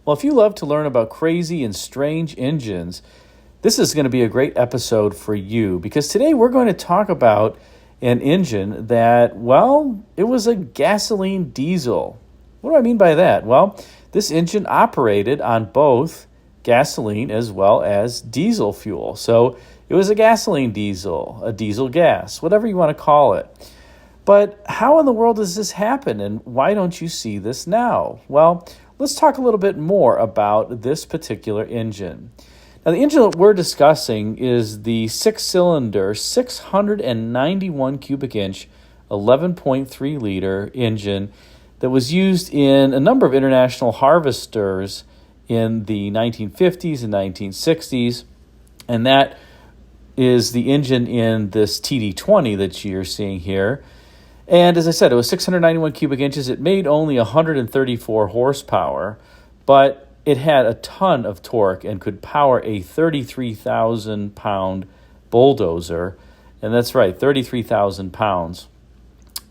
Well, if you love to learn about crazy and strange engines, this is going to be a great episode for you because today we're going to talk about an engine that, well, it was a gasoline diesel. What do I mean by that? Well, this engine operated on both gasoline as well as diesel fuel. So it was a gasoline diesel, a diesel gas, whatever you want to call it. But how in the world does this happen, and why don't you see this now? Well, let's talk a little bit more about this particular engine. Now, the engine that we're discussing is the six-cylinder, 691 cubic inch, 11.3 liter engine that was used in a number of international harvesters in the 1950s and 1960s, and that is the engine in this TD-20 that you're seeing here. And as I said, it was 691 cubic inches. It made only 134 horsepower, but it had a ton of torque and could power a 33,000-pound bulldozer. And that's right, 33,000 pounds.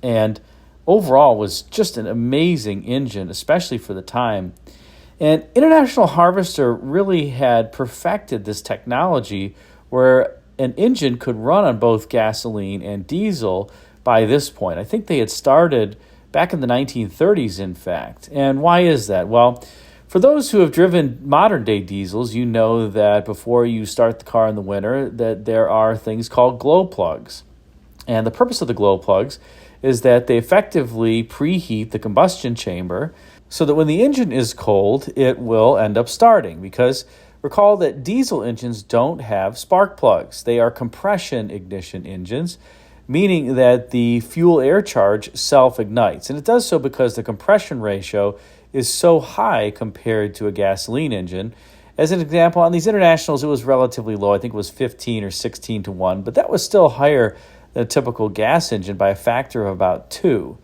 And overall was just an amazing engine, especially for the time. And International Harvester really had perfected this technology where an engine could run on both gasoline and diesel by this point. I think they had started back in the 1930s, in fact. And why is that? Well, for those who have driven modern-day diesels, you know that before you start the car in the winter, that there are things called glow plugs. And the purpose of the glow plugs is that they effectively preheat the combustion chamber so that when the engine is cold, it will end up starting. Because recall that diesel engines don't have spark plugs. They are compression ignition engines, meaning that the fuel air charge self-ignites. And it does so because the compression ratio is so high compared to a gasoline engine. As an example, on these internationals, it was relatively low. I think it was 15 or 16 to 1, but that was still higher than a typical gas engine by a factor of about 2.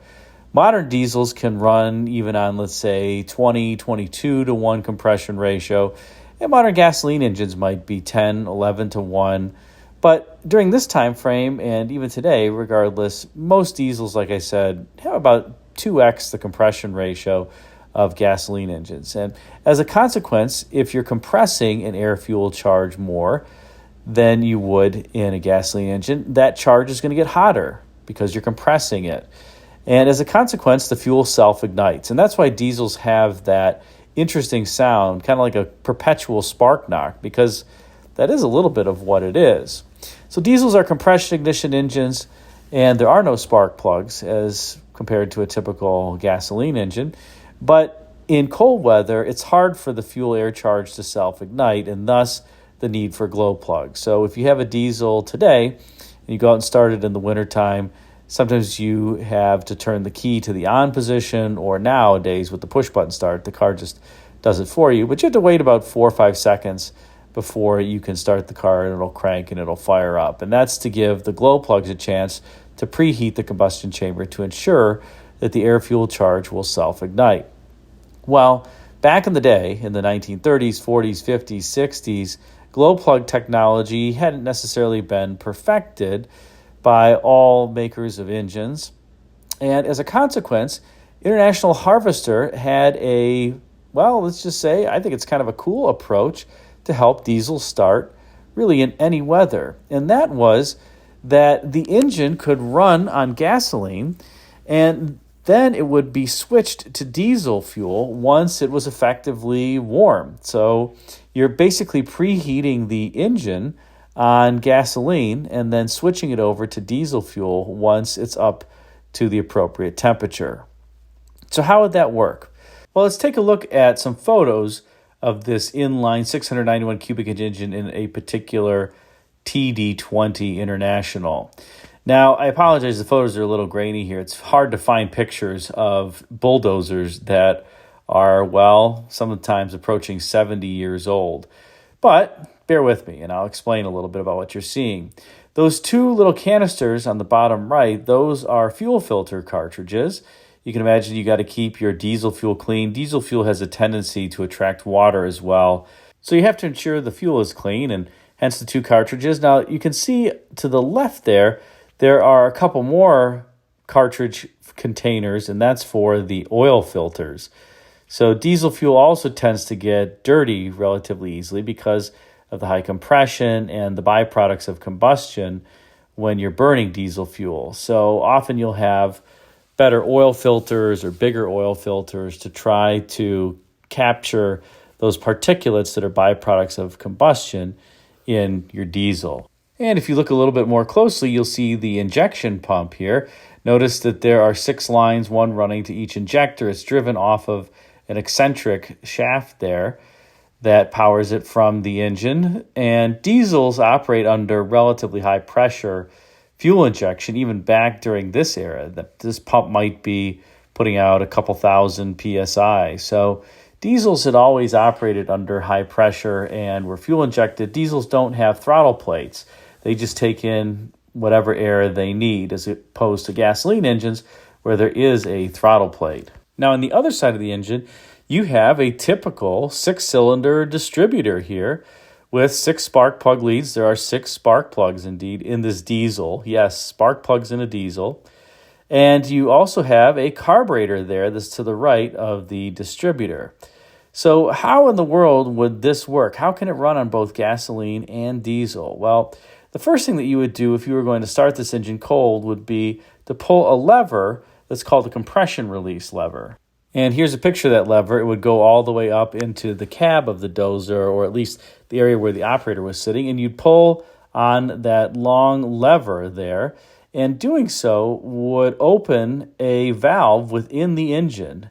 Modern diesels can run even on, let's say, 20, 22 to 1 compression ratio, and modern gasoline engines might be 10, 11 to 1. But during this time frame, and even today, regardless, most diesels, like I said, have about 2x the compression ratio of gasoline engines. And as a consequence, if you're compressing an air-fuel charge more than you would in a gasoline engine, that charge is going to get hotter because you're compressing it. And as a consequence, the fuel self-ignites. And that's why diesels have that interesting sound, kind of like a perpetual spark knock, because that is a little bit of what it is. So diesels are compression ignition engines, and there are no spark plugs as compared to a typical gasoline engine. But in cold weather, it's hard for the fuel air charge to self-ignite, and thus the need for glow plugs. So if you have a diesel today and you go out and start it in the wintertime, sometimes you have to turn the key to the on position, or nowadays with the push button start, the car just does it for you. But you have to wait about 4 or 5 seconds before you can start the car, and it'll crank and it'll fire up. And that's to give the glow plugs a chance to preheat the combustion chamber to ensure that the air-fuel charge will self-ignite. Well, back in the day, in the 1930s, 40s, 50s, 60s, glow plug technology hadn't necessarily been perfected by all makers of engines. And as a consequence, International Harvester had a, well, let's just say, I think it's kind of a cool approach to help diesels start really in any weather. And that was that the engine could run on gasoline, and then it would be switched to diesel fuel once it was effectively warm. So you're basically preheating the engine on gasoline and then switching it over to diesel fuel once it's up to the appropriate temperature. So how would that work? Well, let's take a look at some photos of this inline 691 cubic inch engine in a particular TD-20 International. Now, I apologize, the photos are a little grainy here. It's hard to find pictures of bulldozers that are, well, sometimes approaching 70 years old. But bear with me, and I'll explain a little bit about what you're seeing. Those two little canisters on the bottom right, those are fuel filter cartridges. You can imagine you got to keep your diesel fuel clean. Diesel fuel has a tendency to attract water as well. So you have to ensure the fuel is clean, and hence the two cartridges. Now, you can see to the left there are a couple more cartridge containers, and that's for the oil filters. So diesel fuel also tends to get dirty relatively easily because of the high compression and the byproducts of combustion when you're burning diesel fuel. So often you'll have better oil filters or bigger oil filters to try to capture those particulates that are byproducts of combustion in your diesel. And if you look a little bit more closely, you'll see the injection pump here. Notice that there are 6 lines, one running to each injector. It's driven off of an eccentric shaft there that powers it from the engine. And diesels operate under relatively high pressure fuel injection, even back during this era. This pump might be putting out a couple thousand PSI. So diesels had always operated under high pressure and were fuel injected. Diesels don't have throttle plates. They just take in whatever air they need, as opposed to gasoline engines where there is a throttle plate. Now, on the other side of the engine, you have a typical 6-cylinder distributor here with 6 spark plug leads. There are 6 spark plugs, indeed, in this diesel. Yes, spark plugs in a diesel. And you also have a carburetor there that's to the right of the distributor. So how in the world would this work? How can it run on both gasoline and diesel? Well, the first thing that you would do if you were going to start this engine cold would be to pull a lever that's called the compression release lever. And here's a picture of that lever. It would go all the way up into the cab of the Dozer, or at least the area where the operator was sitting, and you'd pull on that long lever there, and doing so would open a valve within the engine.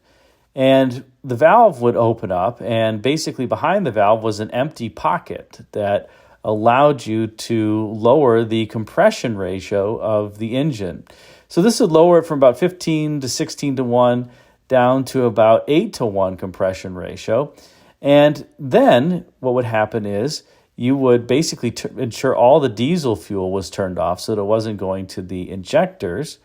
And the valve would open up, and basically behind the valve was an empty pocket that allowed you to lower the compression ratio of the engine. So this would lower it from about 15 to 16 to 1 down to about 8 to 1 compression ratio. And then what would happen is you would basically ensure all the diesel fuel was turned off so that it wasn't going to the injectors.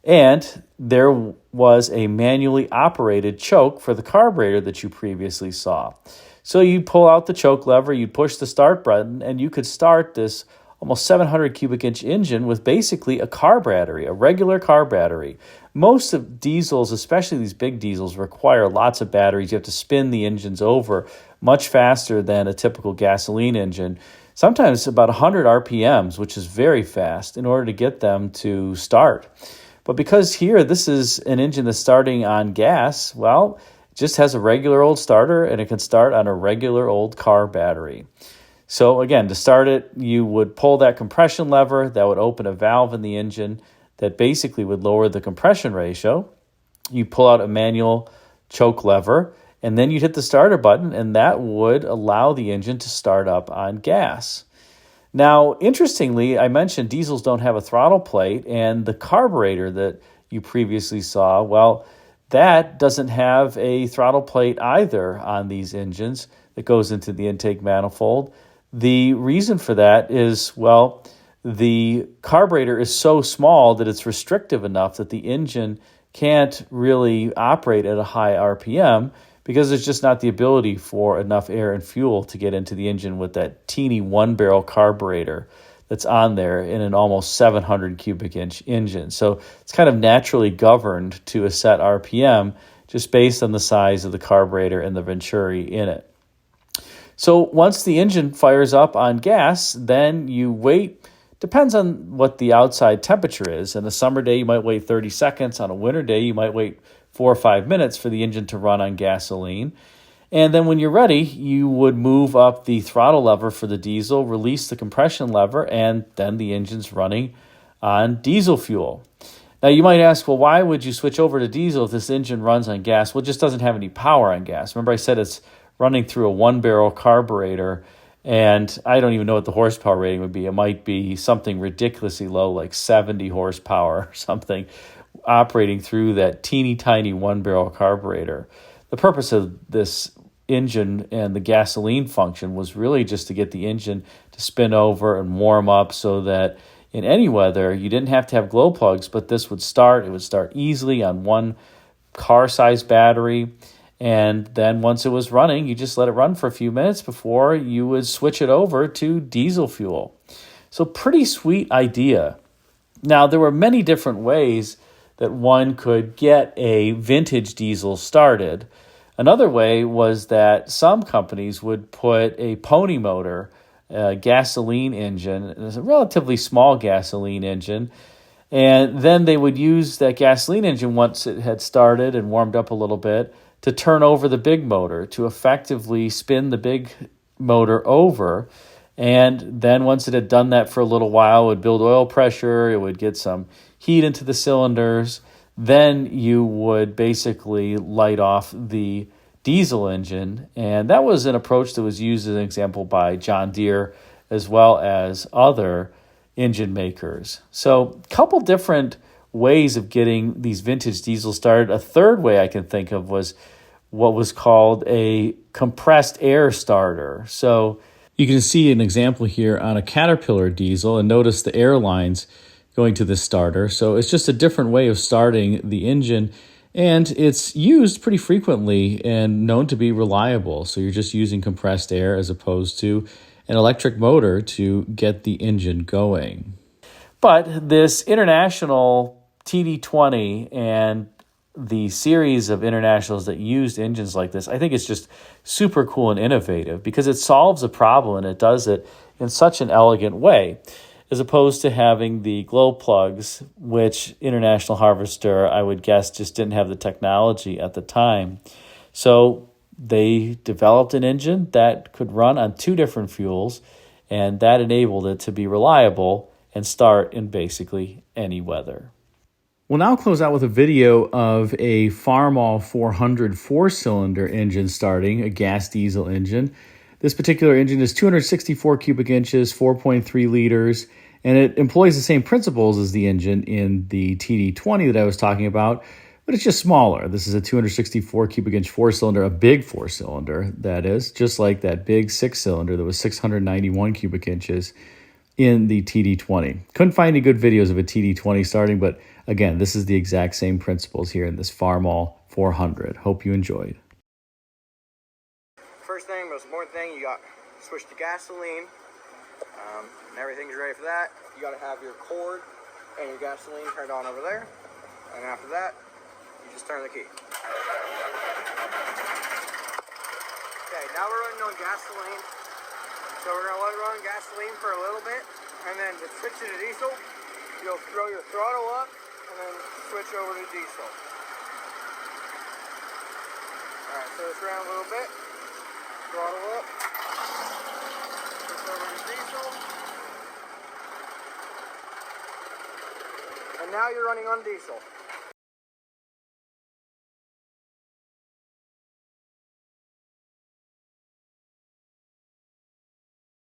And there was a manually operated choke for the carburetor that you previously saw. So you pull out the choke lever, you push the start button, and you could start this almost 700 cubic inch engine with basically a car battery, a regular car battery. Most of diesels, especially these big diesels, require lots of batteries. You have to spin the engines over much faster than a typical gasoline engine, sometimes about 100 RPMs, which is very fast, in order to get them to start. But because here this is an engine that's starting on gas, well, it just has a regular old starter, and it can start on a regular old car battery. So again, to start it, you would pull that compression lever. That would open a valve in the engine that basically would lower the compression ratio. You pull out a manual choke lever, and then you'd hit the starter button, and that would allow the engine to start up on gas. Now, interestingly, I mentioned diesels don't have a throttle plate, and the carburetor that you previously saw, well, that doesn't have a throttle plate either on these engines that goes into the intake manifold. The reason for that is, well, the carburetor is so small that it's restrictive enough that the engine can't really operate at a high RPM because there's just not the ability for enough air and fuel to get into the engine with that teeny 1-barrel carburetor that's on there in an almost 700 cubic inch engine. So it's kind of naturally governed to a set RPM just based on the size of the carburetor and the venturi in it. So once the engine fires up on gas, then you wait. Depends on what the outside temperature is. On a summer day, you might wait 30 seconds. On a winter day, you might wait 4 or 5 minutes for the engine to run on gasoline. And then when you're ready, you would move up the throttle lever for the diesel, release the compression lever, and then the engine's running on diesel fuel. Now, you might ask, well, why would you switch over to diesel if this engine runs on gas? Well, it just doesn't have any power on gas. Remember I said it's running through a 1-barrel carburetor, and I don't even know what the horsepower rating would be. It might be something ridiculously low, like 70 horsepower or something, operating through that teeny tiny 1-barrel carburetor. The purpose of this engine and the gasoline function was really just to get the engine to spin over and warm up so that in any weather you didn't have to have glow plugs, but this would start. It would start easily on one car-sized battery. And then once it was running, you just let it run for a few minutes before you would switch it over to diesel fuel. So pretty sweet idea. Now, there were many different ways that one could get a vintage diesel started. Another way was that some companies would put a pony motor, a gasoline engine, it's a relatively small gasoline engine, and then they would use that gasoline engine once it had started and warmed up a little bit to turn over the big motor to effectively spin the big motor over. And then once it had done that for a little while, it would build oil pressure, it would get some heat into the cylinders. Then you would basically light off the diesel engine. And that was an approach that was used as an example by John Deere as well as other engine makers. So a couple different ways of getting these vintage diesels started. A third way I can think of was what was called a compressed air starter. So you can see an example here on a Caterpillar diesel, and notice the air lines going to the starter. So it's just a different way of starting the engine, and it's used pretty frequently and known to be reliable. So you're just using compressed air as opposed to an electric motor to get the engine going. But this international TD-20 and the series of internationals that used engines like this, I think it's just super cool and innovative because it solves a problem and it does it in such an elegant way, as opposed to having the glow plugs, which International Harvester, I would guess, just didn't have the technology at the time. So they developed an engine that could run on two different fuels, and that enabled it to be reliable and start in basically any weather. We'll now close out with a video of a Farmall 400 four-cylinder engine starting, a gas diesel engine. This particular engine is 264 cubic inches, 4.3 liters, and it employs the same principles as the engine in the TD-20 that I was talking about, but it's just smaller. This is a 264 cubic inch four-cylinder, a big four-cylinder, that is, just like that big six-cylinder that was 691 cubic inches in the TD-20. Couldn't find any good videos of a TD-20 starting, but again, this is the exact same principles here in this Farmall 400. Hope you enjoyed. First thing, most important thing, you got to switch to gasoline, and everything's ready for that. You got to have your cord and your gasoline turned on over there, and after that, you just turn the key. Okay, now we're running on gasoline. So we're going to let it run gasoline for a little bit, and then to switch to diesel, you'll throw your throttle up, and then switch over to diesel. Alright, so it's around a little bit, throttle up, switch over to diesel, and now you're running on diesel.